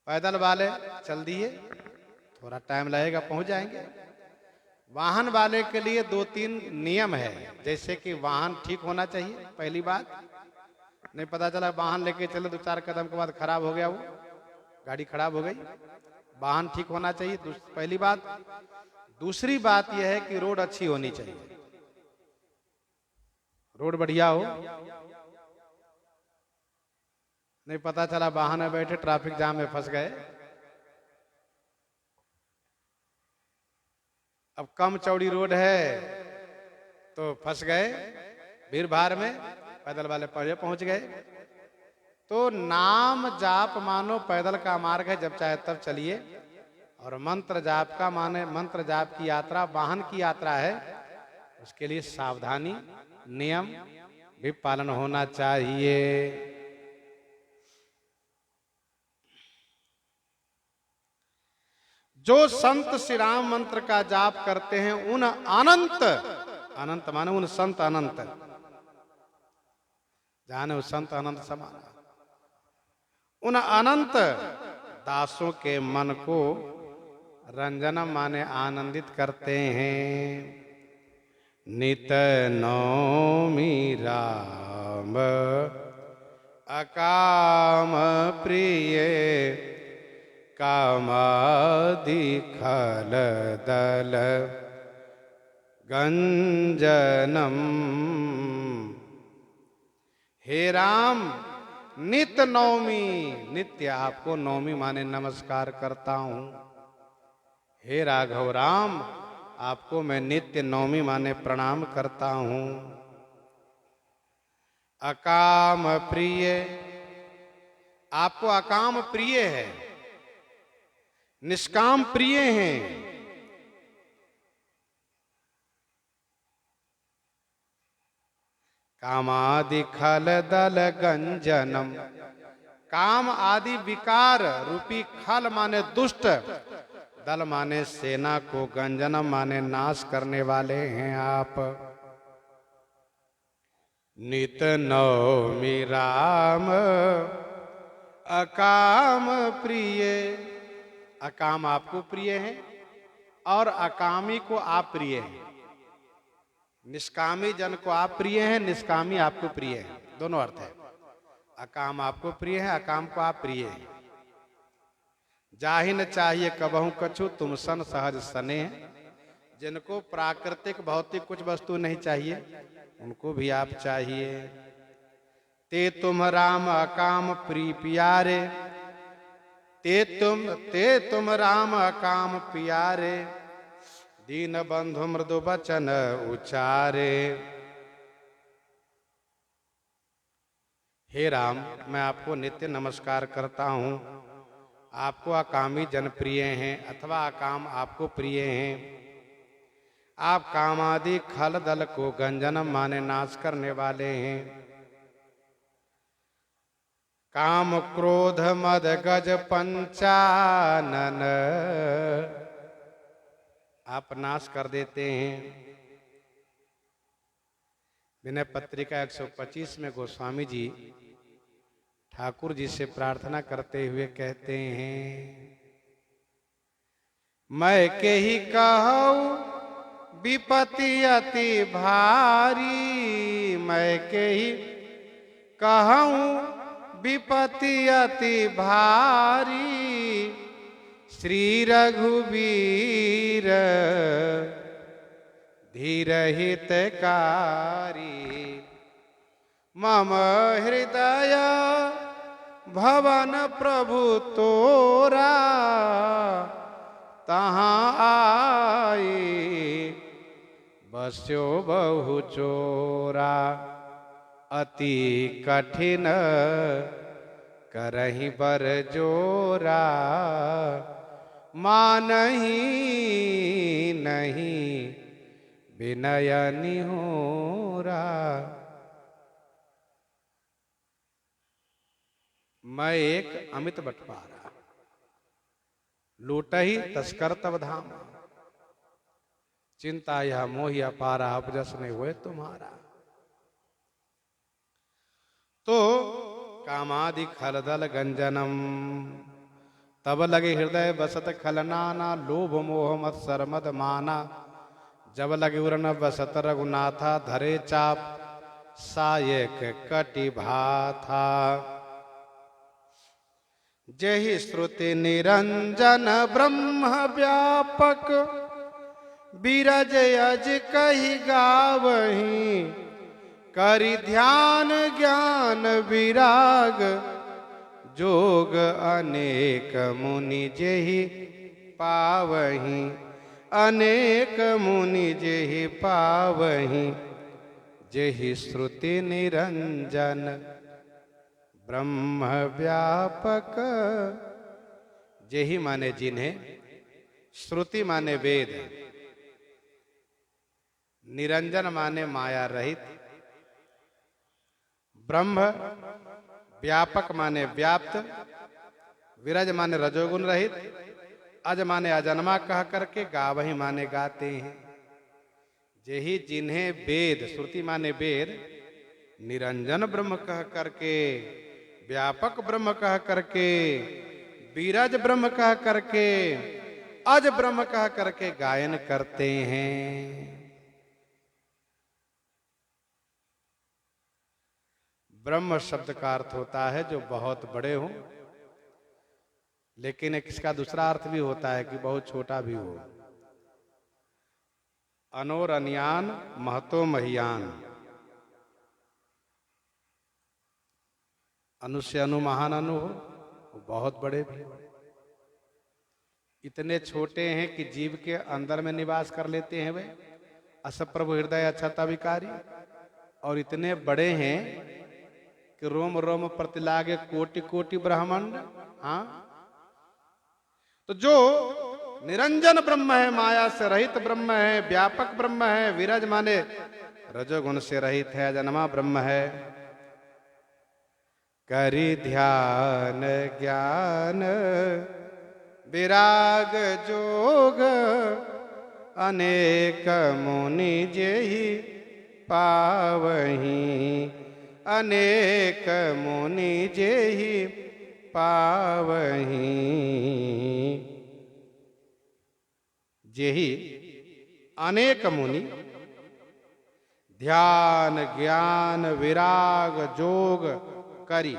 पैदल वाले चल दिए, थोड़ा टाइम लगेगा, पहुंच जाएंगे। वाहन वाले के लिए 2-3 नियम है, जैसे कि वाहन ठीक होना चाहिए। पहली बात, नहीं पता चला वाहन लेके चले 2-4 कदम के बाद खराब हो गया, वो गाड़ी खराब हो गई। वाहन ठीक होना चाहिए, पहली बात। दूसरी बात यह है कि रोड अच्छी होनी चाहिए, रोड बढ़िया हो। नहीं पता चला वाहन में बैठे ट्रैफिक जाम में फंस गए। अब कम चौड़ी रोड है तो फंस गए भीड़ भाड़ में, पैदल वाले पहले पहुंच गए। तो नाम जाप मानो पैदल का मार्ग है, जब चाहे तब चलिए। और मंत्र जाप का माने मंत्र जाप की यात्रा वाहन की यात्रा है, उसके लिए सावधानी नियम भी पालन होना चाहिए। जो संत श्री राम मंत्र का जाप करते हैं उन अनंत, अनंत माने उन संत अनंत, जाने उस संत अनंत समान, उन अनंत दासों के मन को रंजन माने आनंदित करते हैं। नित नौमी राम अकाम प्रिय, कामादि खल दल गंजनम। हे राम, नित नौमी, नित्य आपको नौमी माने नमस्कार करता हूं। हे राघव राम, आपको मैं नित्य नौमी माने प्रणाम करता हूं। अकाम प्रिय, आपको अकाम प्रिय है, निष्काम प्रिय हैं। कामादि खल दल गंजनम, काम आदि विकार रूपी खल माने दुष्ट, दल माने सेना को, गंजनम माने नाश करने वाले हैं आप। नित नौमी राम अकाम प्रिय, अकाम आपको प्रिय है और अकामी को आप प्रिय हैं। निष्कामी जन को आप प्रिय हैं, निष्कामी आपको प्रिय है, दोनों अर्थ है। अकाम आपको प्रिय है, अकाम को आप प्रिय हैं। जाहि न चाहिए कबहू कछु, तुम सन सहज सने। जिनको प्राकृतिक भौतिक कुछ वस्तु नहीं चाहिए, उनको भी आप चाहिए। ते तुम राम अकाम प्रिय प्यारे, ते तुम राम अकाम प्यारे, दीन बंधु मृदु बचन उचारे। हे राम, मैं आपको नित्य नमस्कार करता हूँ। आपको अकामी जन प्रिय हैं अथवा अकाम आपको प्रिय हैं। आप कामादि खल दल को गंजनम माने नाश करने वाले हैं। काम क्रोध मद गज पंचानन, आप नाश कर देते हैं। विनय पत्रिका 125 में गोस्वामी जी ठाकुर जी से प्रार्थना करते हुए कहते हैं, मैं के ही कहूँ विपत्ति अति भारी, मैं के ही कहूँ विपत्ति अति भारी, श्री रघुवीर धीर हितकारी। मम हृदय भवन प्रभु तोरा, तहाँ आई बस्यो बहु चोरा। अति कठिन करहि बर जोरा, मानहि नहीं विनय निहोरा। मैं एक अमित बटवारा, लूटहि तस्कर तब धाम, चिंता यह मोहि अपारा, अपजस नहीं हुए तुम्हारा। तो कामादि खलदल गंजनम, तब लगे हृदय बसत खलनाना, लोभ मोह मत्सर मद माना। जब लगे उरन बसत रघुनाथा, धरे चाप सायक कटि भाथा। जहि श्रुति निरंजन ब्रह्म व्यापक, बिरज अज कहि गावहीं। करि ध्यान ज्ञान विराग, जोग अनेक मुनि जेहि पावहीं। अनेक मुनि जेहि पावहीं, जेहि श्रुति निरंजन ब्रह्म व्यापक, जेहि माने जिन्हें, श्रुति माने वेद, निरंजन माने माया रहित, ब्रह्म व्यापक माने व्याप्त, विरज माने रजोगुण रहित, अज माने अजन्मा कह करके गावही माने गाते हैं। जेहि जिन्हें वेद, श्रुति माने वेद, निरंजन ब्रह्म कह करके, व्यापक ब्रह्म कह करके, बीरज ब्रह्म कह करके, अज ब्रह्म कह करके गायन करते हैं। ब्रह्म शब्द का अर्थ होता है जो बहुत बड़े हो, लेकिन इसका दूसरा अर्थ भी होता है कि बहुत छोटा भी हो। अनोर अनियान महतो महियान, अनु से अनु महान अनु हो, बहुत बड़े भी हो। इतने छोटे हैं कि जीव के अंदर में निवास कर लेते हैं वे, असप प्रभु हृदय अक्षता विकारी, और इतने बड़े हैं कि रोम रोम प्रतिलागे कोटि कोटि ब्रह्मांड। हाँ, तो जो निरंजन ब्रह्म है, माया से रहित ब्रह्म है, व्यापक ब्रह्म है, विरज माने रजोगुण से रहित है, अजन्मा ब्रह्म है, करी ध्यान ज्ञान विराग जोग, अनेक मुनि जेहि पावहीं, अनेक मुनि जेहि पावहीं। जेहि अनेक मुनि ध्यान ज्ञान विराग जोग करी,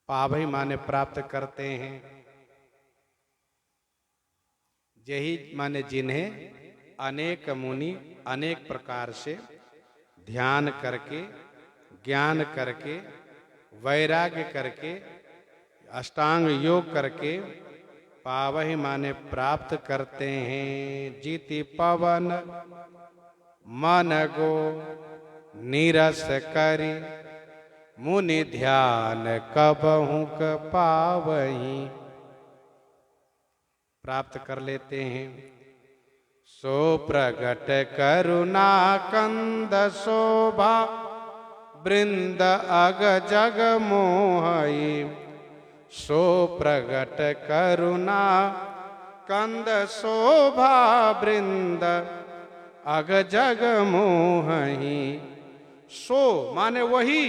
पावही माने प्राप्त करते हैं। जेहि माने जिन्हें अनेक मुनि अनेक प्रकार से ध्यान करके, ज्ञान करके, वैराग्य करके, अष्टांग योग करके, पावही माने प्राप्त करते हैं। जीति पवन मन गो नीरस करी, मुनि ध्यान कबहु क पावहीं, प्राप्त कर लेते हैं। सो प्रगट करुणा कंद शोभा, वृंद अग जग मोहई, सो प्रगट करुणा कंद शोभा, वृंद अग जग मोहई। सो माने वही,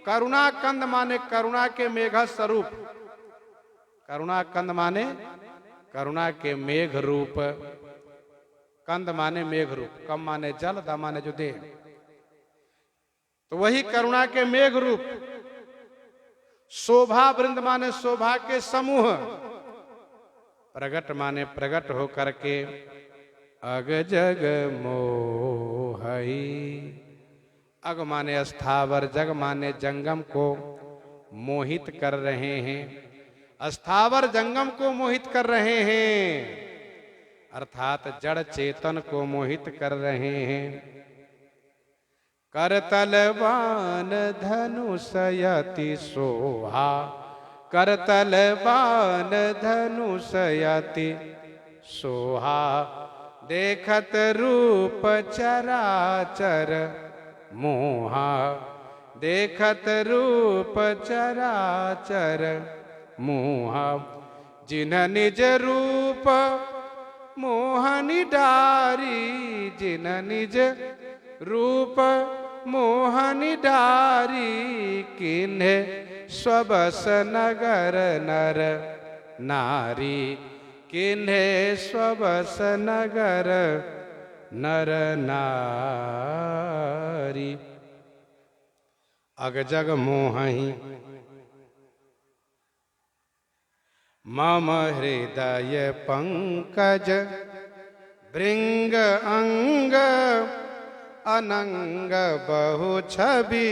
करुणा कंद माने करुणा के मेघ स्वरूप, करुणा कंद माने करुणा के मेघ रूप, कंद माने मेघ रूप, कम माने जल, द माने जो दे, तो वही करुणा के मेघ रूप। शोभा वृंद माने शोभा के समूह, प्रगट माने प्रगट हो करके, अग जग मोहई, अग माने स्थावर, जग माने जंगम को मोहित कर रहे हैं, स्थावर जंगम को मोहित कर रहे हैं, अर्थात जड़ चेतन को मोहित कर रहे हैं। करतल बाण धनुषयति सोहा, करतल बाण धनुषयति सोहा, देखत रूप चराचर मोहा, देखत रूप चराचर मोहा। जिन्ह निज रूप मोहनि डारी, जिन्ह निज रूप मोहनि डारी, किन्हे स्वबस नगर नर नारी, किन्हे स्वबस नगर नर नारी। अग जग मोहहि मम हृदय पंकज, भृंग अंग अनंग बहु छवि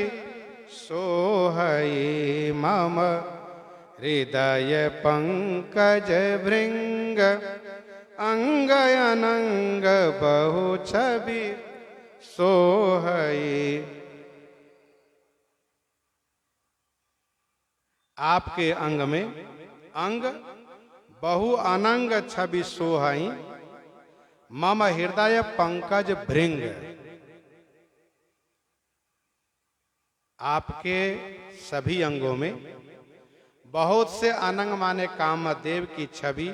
सोहई, मम हृदय पंकज भृंग अंग अनंग बहु छवि सोहई। आपके अंग में अंग बहु अनंग छवि सोहई, मम हृदय पंकज भृंग। आपके सभी अंगों में बहुत से अनंग माने कामदेव की छवि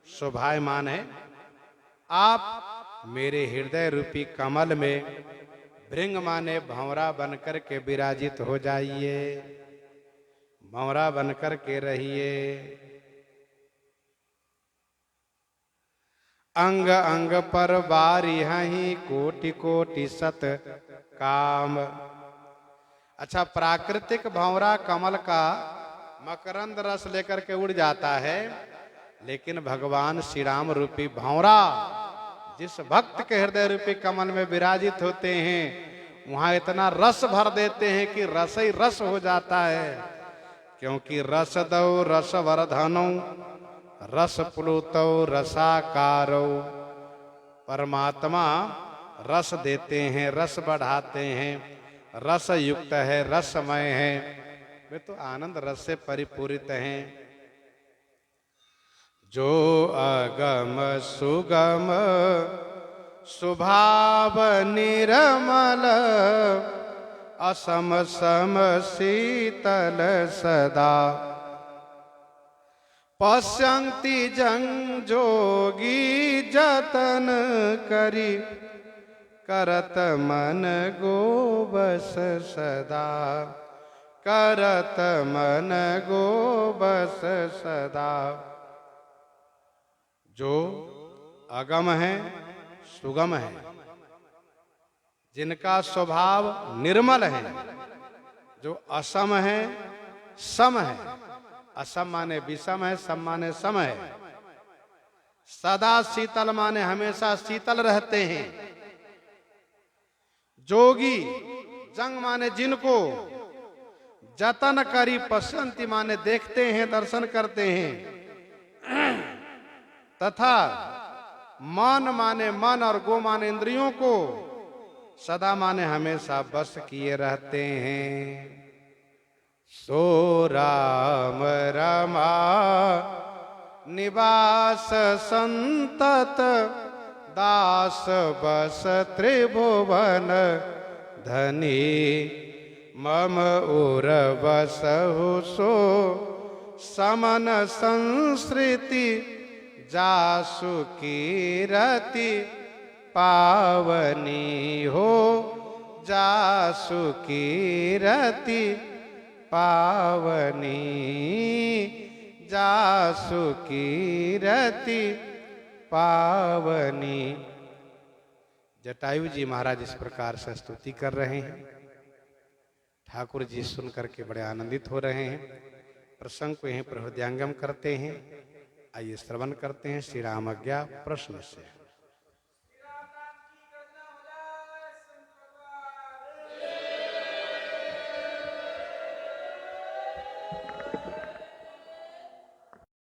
शोभायमान है। आप मेरे हृदय रूपी कमल में भृंग माने भंवरा बनकर के विराजित हो जाइए, भंवरा बनकर के रहिए। अंग अंग पर बारी हहीं कोटि कोटि सत काम। अच्छा, प्राकृतिक भंवरा कमल का मकरंद रस लेकर के उड़ जाता है, लेकिन भगवान श्री राम रूपी भंवरा जिस भक्त के हृदय रूपी कमल में विराजित होते हैं, वहां इतना रस भर देते हैं कि रस ही रस हो जाता है। क्योंकि रस दौ रस वर्धनौ रस प्लुतौ रसाकारो। परमात्मा रस देते हैं, रस बढ़ाते हैं, रस युक्त है, रसमय है, वे तो आनंद रस से परिपूरित हैं। जो अगम सुगम स्वभाव निर्मल, असम सम शीतल सदा। पश्यन्ति जन जोगी जतन करी, करत मन गोबस सदा, करत मन गोबस सदा। जो अगम है, सुगम है, जिनका स्वभाव निर्मल है, जो असम है, सम है। असम माने विषम है, सम माने सम है। सदा शीतल माने हमेशा शीतल रहते हैं। जोगी जंग माने जिनको, जतन करी पश्यन्ति माने देखते हैं, दर्शन करते हैं, तथा मन माने मन और गो माने इंद्रियों को सदा माने हमेशा बस किए रहते हैं। सो राम रमा निवास संतत, दास बस त्रिभुवन धनी। मम उर बसहु सो समन संस्कृति, जासु कीरति पावनी हो, जासु कीरति पावनी, जासु कीरति पावनी। जटायु जी महाराज इस प्रकार से स्तुति कर रहे हैं। ठाकुर जी सुन करके बड़े आनंदित हो रहे हैं। प्रसंग को यहीं पर हृदयंगम करते हैं। आइए श्रवण करते हैं श्री राम आज्ञा प्रश्न से।